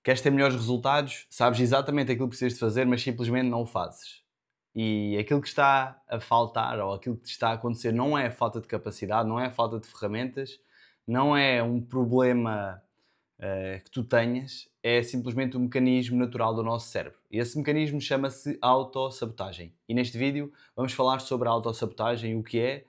Queres ter melhores resultados? Sabes exatamente aquilo que precisas de fazer, mas simplesmente não o fazes. E aquilo que está a faltar ou aquilo que te está a acontecer não é falta de capacidade, não é falta de ferramentas, não é um problema que tu tenhas, é simplesmente um mecanismo natural do nosso cérebro. E esse mecanismo chama-se autossabotagem. E neste vídeo vamos falar sobre a autossabotagem, o que é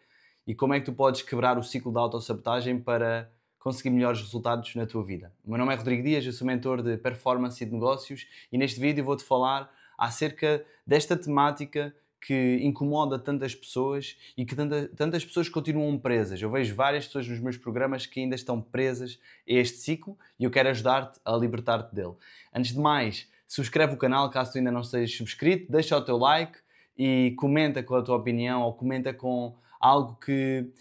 e como é que tu podes quebrar o ciclo da autossabotagem para conseguir melhores resultados na tua vida. O meu nome é Rodrigo Dias, eu sou mentor de performance e de negócios e neste vídeo vou-te falar acerca desta temática que incomoda tantas pessoas e que tantas pessoas continuam presas. Eu vejo várias pessoas nos meus programas que ainda estão presas a este ciclo e eu quero ajudar-te a libertar-te dele. Antes de mais, subscreve o canal caso tu ainda não estejas subscrito, deixa o teu like e comenta com a tua opinião ou comenta com algo que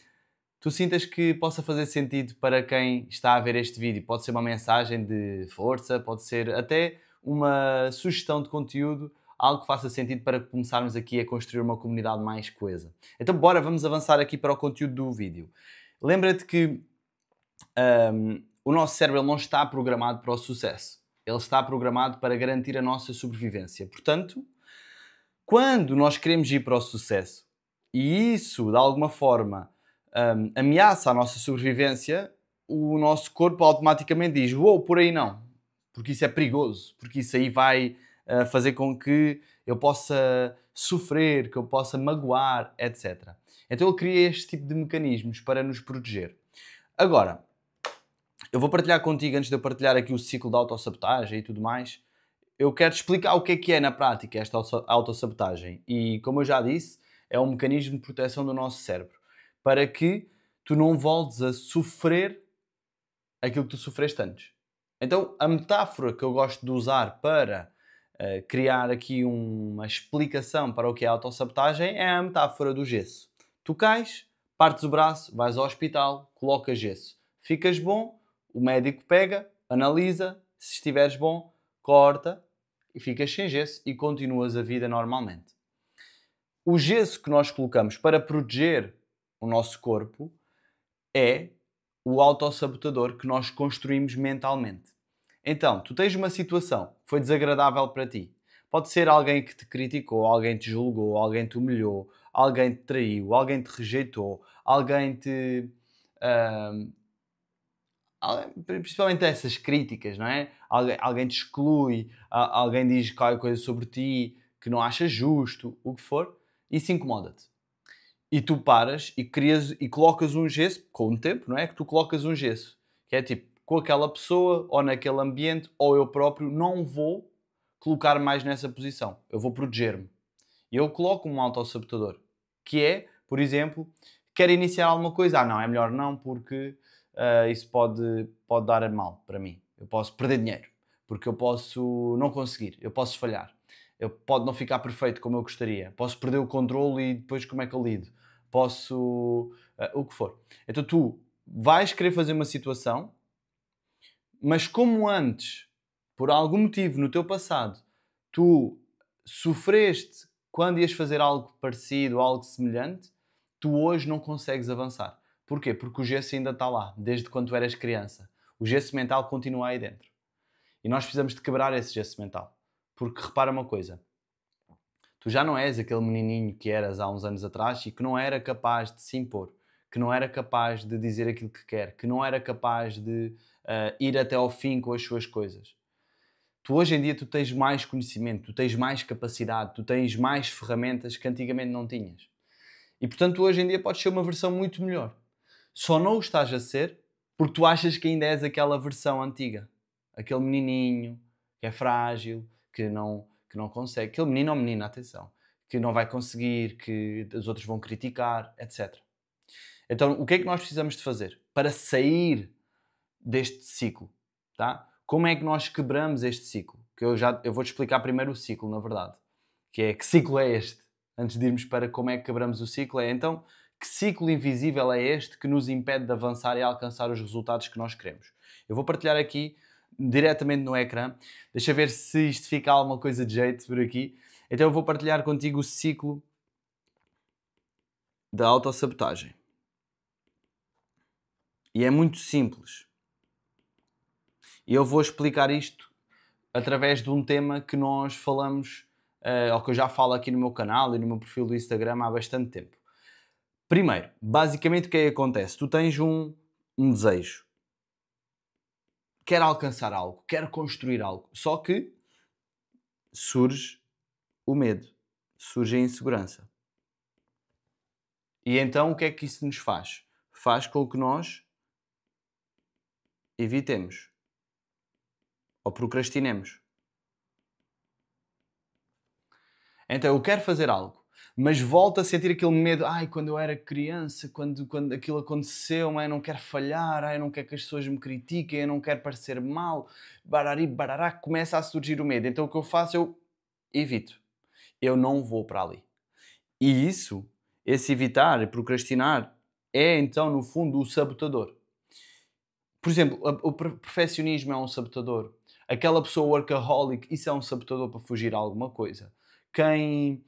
tu sintas que possa fazer sentido para quem está a ver este vídeo. Pode ser uma mensagem de força, pode ser até uma sugestão de conteúdo, algo que faça sentido para começarmos aqui a construir uma comunidade mais coesa. Então bora, vamos avançar aqui para o conteúdo do vídeo. Lembra-te que o nosso cérebro ele não está programado para o sucesso. Ele está programado para garantir a nossa sobrevivência. Portanto, quando nós queremos ir para o sucesso e isso, de alguma forma, ameaça a nossa sobrevivência, o nosso corpo automaticamente diz: "Uou, por aí não", porque isso é perigoso, porque isso aí vai fazer com que eu possa sofrer, que eu possa magoar, etc. Então ele cria este tipo de mecanismos para nos proteger. Agora, eu vou partilhar contigo, antes de eu partilhar aqui o ciclo da autossabotagem e tudo mais, eu quero te explicar o que é na prática esta autossabotagem. E como eu já disse, é um mecanismo de proteção do nosso cérebro, para que tu não voltes a sofrer aquilo que tu sofreste antes. Então, a metáfora que eu gosto de usar para criar aqui uma explicação para o que é a autossabotagem é a metáfora do gesso. Tu cais, partes o braço, vais ao hospital, colocas gesso. Ficas bom, o médico pega, analisa, se estiveres bom, corta e ficas sem gesso e continuas a vida normalmente. O gesso que nós colocamos para proteger o nosso corpo é o autossabotador que nós construímos mentalmente. Então, tu tens uma situação que foi desagradável para ti. Pode ser alguém que te criticou, alguém te julgou, alguém te humilhou, alguém te traiu, alguém te rejeitou, alguém te. ahm, Principalmente essas críticas, não é? Alguém te exclui, alguém diz qualquer coisa sobre ti que não achas justo, o que for, isso incomoda-te. E tu paras e crias e colocas um gesso, com o tempo, não é? Que tu colocas um gesso, que é tipo, com aquela pessoa, ou naquele ambiente, ou eu próprio, não vou colocar mais nessa posição. Eu vou proteger-me. E eu coloco um autossabotador, que é, por exemplo, quero iniciar alguma coisa. Não, é melhor não, porque isso pode dar mal para mim. Eu posso perder dinheiro, porque eu posso não conseguir, eu posso falhar. Pode não ficar perfeito como eu gostaria. Posso perder o controle e depois como é que eu lido? Posso... o que for. Então tu vais querer fazer uma situação, mas como antes, por algum motivo no teu passado, tu sofreste quando ias fazer algo parecido, algo semelhante, tu hoje não consegues avançar. Porquê? Porque o gesso ainda está lá, desde quando tu eras criança. O gesso mental continua aí dentro. E nós precisamos de quebrar esse gesso mental. Porque repara uma coisa, tu já não és aquele menininho que eras há uns anos atrás e que não era capaz de se impor, que não era capaz de dizer aquilo que quer, que não era capaz de ir até ao fim com as suas coisas. Tu hoje em dia tu tens mais conhecimento, tu tens mais capacidade, tu tens mais ferramentas que antigamente não tinhas. E portanto hoje em dia podes ser uma versão muito melhor. Só não o estás a ser porque tu achas que ainda és aquela versão antiga. Aquele menininho que é frágil, que não consegue. Aquele menino ou menina, atenção. Que não vai conseguir, que os outros vão criticar, etc. Então o que é que nós precisamos de fazer para sair deste ciclo? Tá? Como é que nós quebramos este ciclo? Que eu vou-te explicar primeiro o ciclo, na verdade. Que ciclo é este? Antes de irmos para como é que quebramos o ciclo, é então que ciclo invisível é este que nos impede de avançar e alcançar os resultados que nós queremos? Eu vou partilhar aqui diretamente no ecrã. Deixa ver se isto fica alguma coisa de jeito por aqui. Então eu vou partilhar contigo o ciclo da autossabotagem. E é muito simples. E eu vou explicar isto através de um tema que nós falamos, ou que eu já falo aqui no meu canal e no meu perfil do Instagram há bastante tempo. Primeiro, basicamente o que é que acontece? Tu tens um desejo. Quer alcançar algo, quer construir algo. Só que surge o medo, surge a insegurança. E então o que é que isso nos faz? Faz com que nós evitemos ou procrastinemos. Então eu quero fazer algo, mas volto a sentir aquele medo. Ai, quando eu era criança, quando aquilo aconteceu, ai, eu não quero falhar, ai, eu não quero que as pessoas me critiquem, eu não quero parecer mal, barari, barará, começa a surgir o medo. Então o que eu faço, eu evito. Eu não vou para ali. E isso, esse evitar e procrastinar, é então, no fundo, o sabotador. Por exemplo, o perfeccionismo é um sabotador. Aquela pessoa workaholic, isso é um sabotador para fugir a alguma coisa. Quem,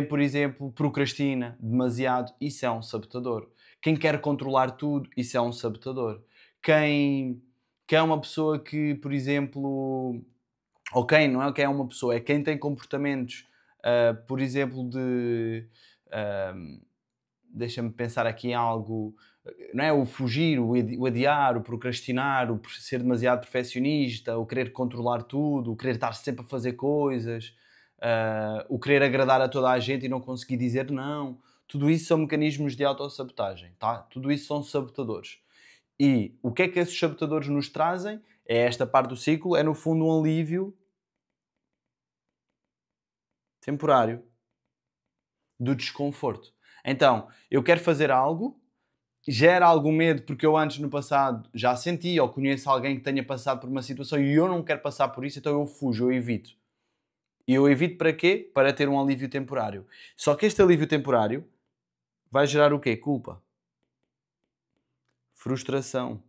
por exemplo, procrastina demasiado, isso é um sabotador. Quem quer controlar tudo, isso é um sabotador. Quem é uma pessoa que, por exemplo, ou quem, não é quem é uma pessoa, é quem tem comportamentos, por exemplo, ah, deixa-me pensar aqui em algo, não é? O fugir, o adiar, o procrastinar, o ser demasiado perfeccionista, o querer controlar tudo, o querer estar sempre a fazer coisas, o querer agradar a toda a gente e não conseguir dizer não. Tudo isso são mecanismos de autossabotagem, tá? Tudo isso são sabotadores. E o que é que esses sabotadores nos trazem? É esta parte do ciclo, é no fundo um alívio temporário do desconforto. Então, eu quero fazer algo, gera algum medo porque eu antes no passado já senti ou conheço alguém que tenha passado por uma situação e eu não quero passar por isso, então eu fujo, eu evito. E eu evito para quê? Para ter um alívio temporário. Só que este alívio temporário vai gerar o quê? Culpa, frustração,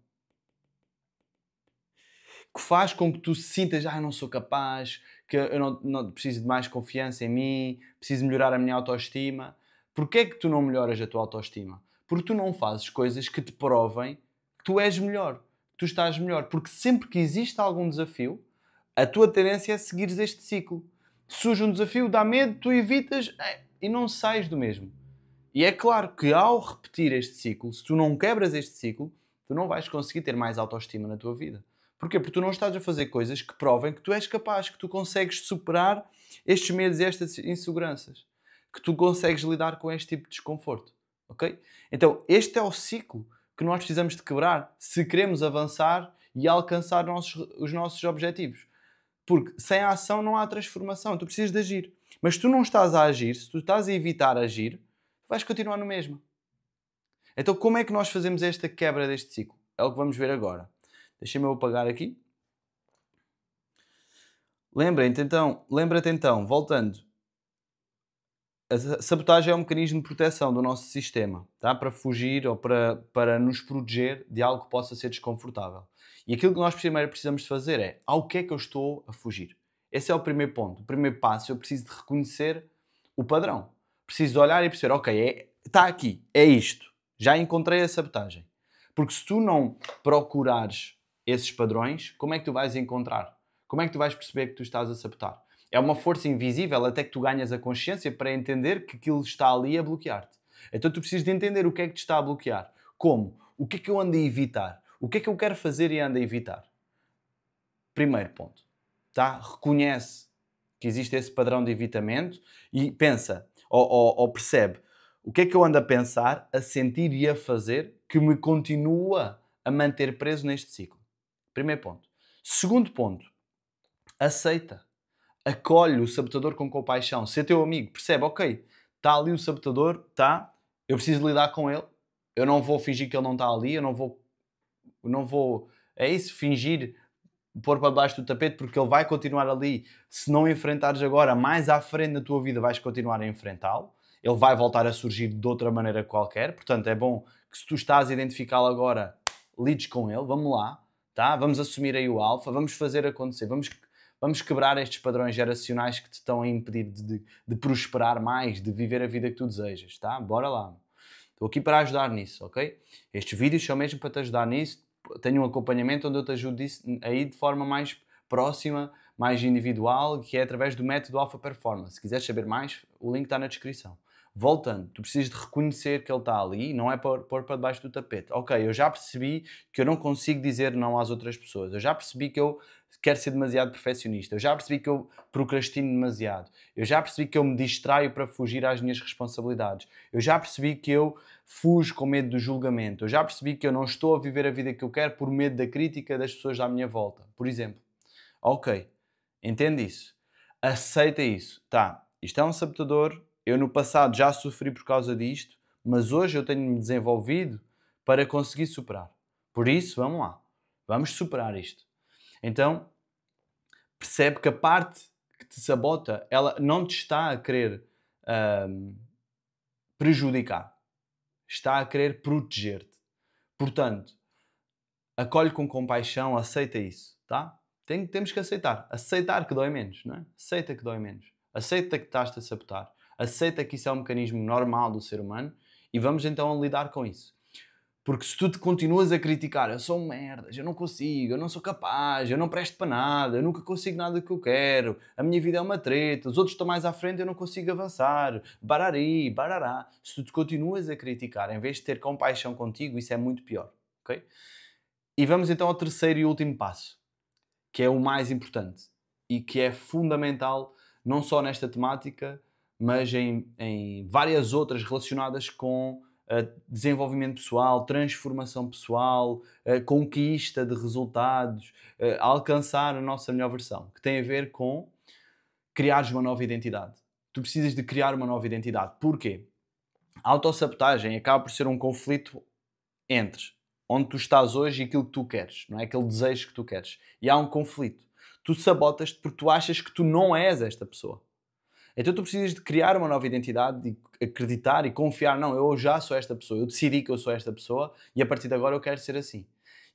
que faz com que tu sintas, eu não sou capaz, que eu não preciso de mais confiança em mim, preciso melhorar a minha autoestima. Porquê é que tu não melhoras a tua autoestima? Porque tu não fazes coisas que te provem que tu és melhor, que tu estás melhor. Porque sempre que existe algum desafio, a tua tendência é seguires este ciclo. Surge um desafio, dá medo, tu evitas e não sais do mesmo. E é claro que ao repetir este ciclo, se tu não quebras este ciclo, tu não vais conseguir ter mais autoestima na tua vida. Porquê? Porque tu não estás a fazer coisas que provem que tu és capaz, que tu consegues superar estes medos e estas inseguranças. Que tu consegues lidar com este tipo de desconforto. Ok? Então, este é o ciclo que nós precisamos de quebrar se queremos avançar e alcançar os nossos objetivos. Porque sem a ação não há transformação. Tu precisas de agir. Mas se tu não estás a agir, se tu estás a evitar agir, vais continuar no mesmo. Então, como é que nós fazemos esta quebra deste ciclo? É o que vamos ver agora. Deixa-me eu apagar aqui. Lembra-te então, voltando, a sabotagem é um mecanismo de proteção do nosso sistema, tá? Para fugir ou para nos proteger de algo que possa ser desconfortável. E aquilo que nós primeiro precisamos de fazer é, ao que é que eu estou a fugir? Esse é o primeiro ponto. O primeiro passo, eu preciso de reconhecer o padrão. Preciso de olhar e perceber, ok, está aqui, é isto. Já encontrei a sabotagem. Porque se tu não procurares esses padrões, como é que tu vais encontrar? Como é que tu vais perceber que tu estás a sabotar? É uma força invisível até que tu ganhas a consciência para entender que aquilo está ali a bloquear-te. Então tu precisas de entender o que é que te está a bloquear. Como? O que é que eu ando a evitar? O que é que eu quero fazer e ando a evitar? Primeiro ponto. Tá? Reconhece que existe esse padrão de evitamento e pensa, ou percebe, o que é que eu ando a pensar, a sentir e a fazer que me continua a manter preso neste ciclo. Primeiro ponto. Segundo ponto, aceita. Acolhe o sabotador com compaixão. Se é teu amigo, percebe, ok, está ali o sabotador, está, eu preciso lidar com ele, eu não vou fingir que ele não está ali, eu não vou, é isso, fingir, pôr para baixo do tapete, porque ele vai continuar ali. Se não enfrentares agora, mais à frente na tua vida vais continuar a enfrentá-lo, ele vai voltar a surgir de outra maneira qualquer, portanto é bom que se tu estás a identificá-lo agora, lides com ele, vamos lá, tá? Vamos assumir aí o alfa, vamos fazer acontecer, vamos quebrar estes padrões geracionais que te estão a impedir de prosperar mais, de viver a vida que tu desejas, tá? Bora lá. Estou aqui para ajudar nisso, ok? Estes vídeos são mesmo para te ajudar nisso. Tenho um acompanhamento onde eu te ajudo aí de forma mais próxima, mais individual, que é através do método Alpha Performance. Se quiseres saber mais, o link está na descrição. Voltando, tu precisas de reconhecer que ele está ali, não é pôr para debaixo do tapete. Ok, eu já percebi que eu não consigo dizer não às outras pessoas. Eu já percebi que eu quero ser demasiado perfeccionista. Eu já percebi que eu procrastino demasiado. Eu já percebi que eu me distraio para fugir às minhas responsabilidades. Eu já percebi que eu fujo com medo do julgamento. Eu já percebi que eu não estou a viver a vida que eu quero por medo da crítica das pessoas à minha volta, por exemplo. Ok, entende isso. Aceita isso. Tá, isto é um sabotador. Eu no passado já sofri por causa disto, mas hoje eu tenho-me desenvolvido para conseguir superar. Por isso, vamos lá. Vamos superar isto. Então, percebe que a parte que te sabota, ela não te está a querer prejudicar. Está a querer proteger-te. Portanto, acolhe com compaixão, aceita isso, tá? Temos que aceitar. Aceitar que dói menos, não é? Aceita que dói menos. Aceita que estás-te a sabotar. Aceita que isso é um mecanismo normal do ser humano e vamos então lidar com isso. Porque se tu te continuas a criticar, eu sou um merda, eu não consigo, eu não sou capaz, eu não presto para nada, eu nunca consigo nada que eu quero, a minha vida é uma treta, os outros estão mais à frente, eu não consigo avançar, barari, barará. Se tu te continuas a criticar, em vez de ter compaixão contigo, isso é muito pior, ok? E vamos então ao terceiro e último passo, que é o mais importante e que é fundamental não só nesta temática, mas em várias outras relacionadas com desenvolvimento pessoal, transformação pessoal, conquista de resultados, alcançar a nossa melhor versão, que tem a ver com criares uma nova identidade. Tu precisas de criar uma nova identidade. Porquê? A autossabotagem acaba por ser um conflito entre onde tu estás hoje e aquilo que tu queres, não é? Aquele desejo que tu queres. E há um conflito. Tu sabotas-te porque tu achas que tu não és esta pessoa. Então tu precisas de criar uma nova identidade, de acreditar e confiar, não, eu já sou esta pessoa, eu decidi que eu sou esta pessoa e a partir de agora eu quero ser assim.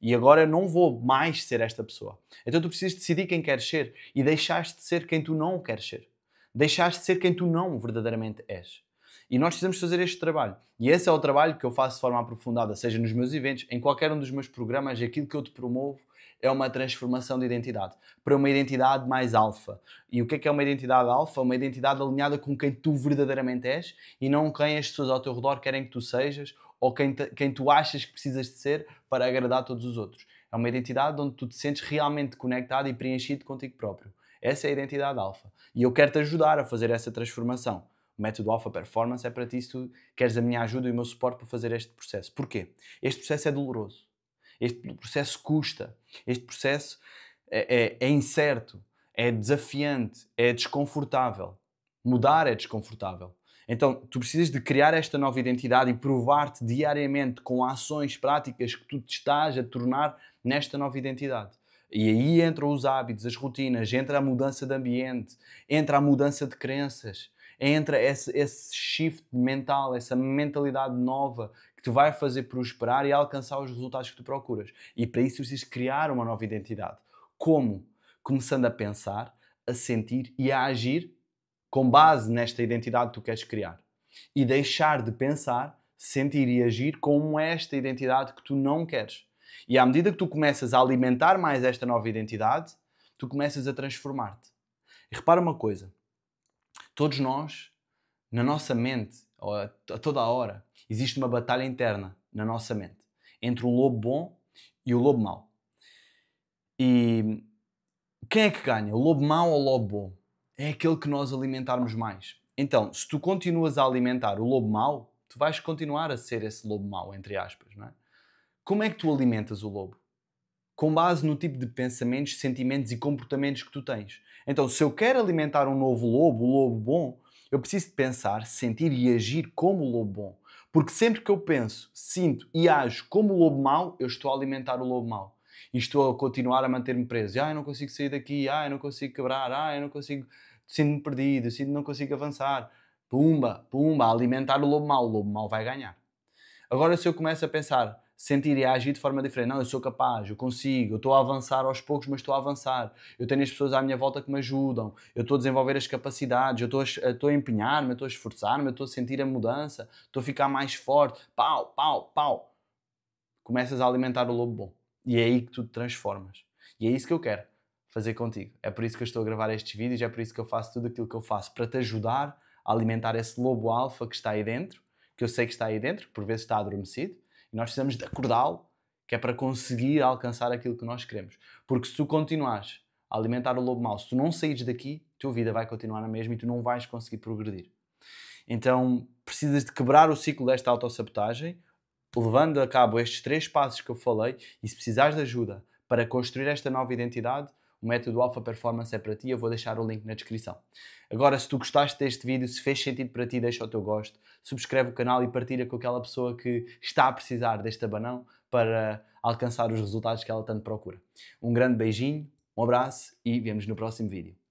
E agora eu não vou mais ser esta pessoa. Então tu precisas decidir quem queres ser e deixaste de ser quem tu não queres ser. Deixaste de ser quem tu não verdadeiramente és. E nós precisamos fazer este trabalho. E esse é o trabalho que eu faço de forma aprofundada, seja nos meus eventos, em qualquer um dos meus programas, aquilo que eu te promovo é uma transformação de identidade, para uma identidade mais alfa. E o que é uma identidade alfa? Uma identidade alinhada com quem tu verdadeiramente és e não quem as pessoas ao teu redor querem que tu sejas ou quem tu achas que precisas de ser para agradar todos os outros. É uma identidade onde tu te sentes realmente conectado e preenchido contigo próprio. Essa é a identidade alfa. E eu quero te ajudar a fazer essa transformação. O método Alpha Performance é para ti se tu queres a minha ajuda e o meu suporte para fazer este processo. Porquê? Este processo é doloroso. Este processo custa. Este processo é incerto, é desafiante, é desconfortável. Mudar é desconfortável. Então, tu precisas de criar esta nova identidade e provar-te diariamente com ações práticas que tu te estás a tornar nesta nova identidade. E aí entram os hábitos, as rotinas, entra a mudança de ambiente, entra a mudança de crenças, entra esse shift mental, essa mentalidade nova que te vai fazer prosperar e alcançar os resultados que tu procuras. E para isso precisas criar uma nova identidade. Como? Começando a pensar, a sentir e a agir com base nesta identidade que tu queres criar. E deixar de pensar, sentir e agir como esta identidade que tu não queres. E à medida que tu começas a alimentar mais esta nova identidade, tu começas a transformar-te. E repara uma coisa, todos nós, na nossa mente, a toda a hora, existe uma batalha interna na nossa mente entre o lobo bom e o lobo mau. E quem é que ganha? O lobo mau ou o lobo bom? É aquele que nós alimentarmos mais. Então, se tu continuas a alimentar o lobo mau, tu vais continuar a ser esse lobo mau, entre aspas, não é? Como é que tu alimentas o lobo? Com base no tipo de pensamentos, sentimentos e comportamentos que tu tens. Então, se eu quero alimentar um novo lobo, o lobo bom, eu preciso de pensar, sentir e agir como o lobo bom. Porque sempre que eu penso, sinto e ajo como o lobo mau, eu estou a alimentar o lobo mau. E estou a continuar a manter-me preso. Eu não consigo sair daqui, eu não consigo quebrar, eu não consigo, sinto-me perdido, sinto que não consigo avançar. Pumba, pumba, a alimentar o lobo mau vai ganhar. Agora, se eu começo a pensar, sentir e agir de forma diferente, não, eu sou capaz, eu consigo, eu estou a avançar aos poucos, mas estou a avançar, eu tenho as pessoas à minha volta que me ajudam, eu estou a desenvolver as capacidades, eu estou a empenhar-me, eu estou a esforçar-me, eu estou a sentir a mudança, estou a ficar mais forte, pau, pau, pau. Começas a alimentar o lobo bom. E é aí que tu te transformas. E é isso que eu quero. fazer contigo. É por isso que eu estou a gravar estes vídeos, é por isso que eu faço tudo aquilo que eu faço, para te ajudar a alimentar esse lobo alfa que está aí dentro, que eu sei que está aí dentro, que por vezes está adormecido, e nós precisamos de acordá-lo, que é para conseguir alcançar aquilo que nós queremos. Porque se tu continuares a alimentar o lobo mau, se tu não saíres daqui, a tua vida vai continuar na mesma e tu não vais conseguir progredir. Então, precisas de quebrar o ciclo desta autossabotagem, levando a cabo estes 3 passos que eu falei, e se precisares de ajuda para construir esta nova identidade, o método Alpha Performance é para ti, eu vou deixar o link na descrição. Agora, se tu gostaste deste vídeo, se fez sentido para ti, deixa o teu gosto, subscreve o canal e partilha com aquela pessoa que está a precisar deste abanão para alcançar os resultados que ela tanto procura. Um grande beijinho, um abraço e vemos no próximo vídeo.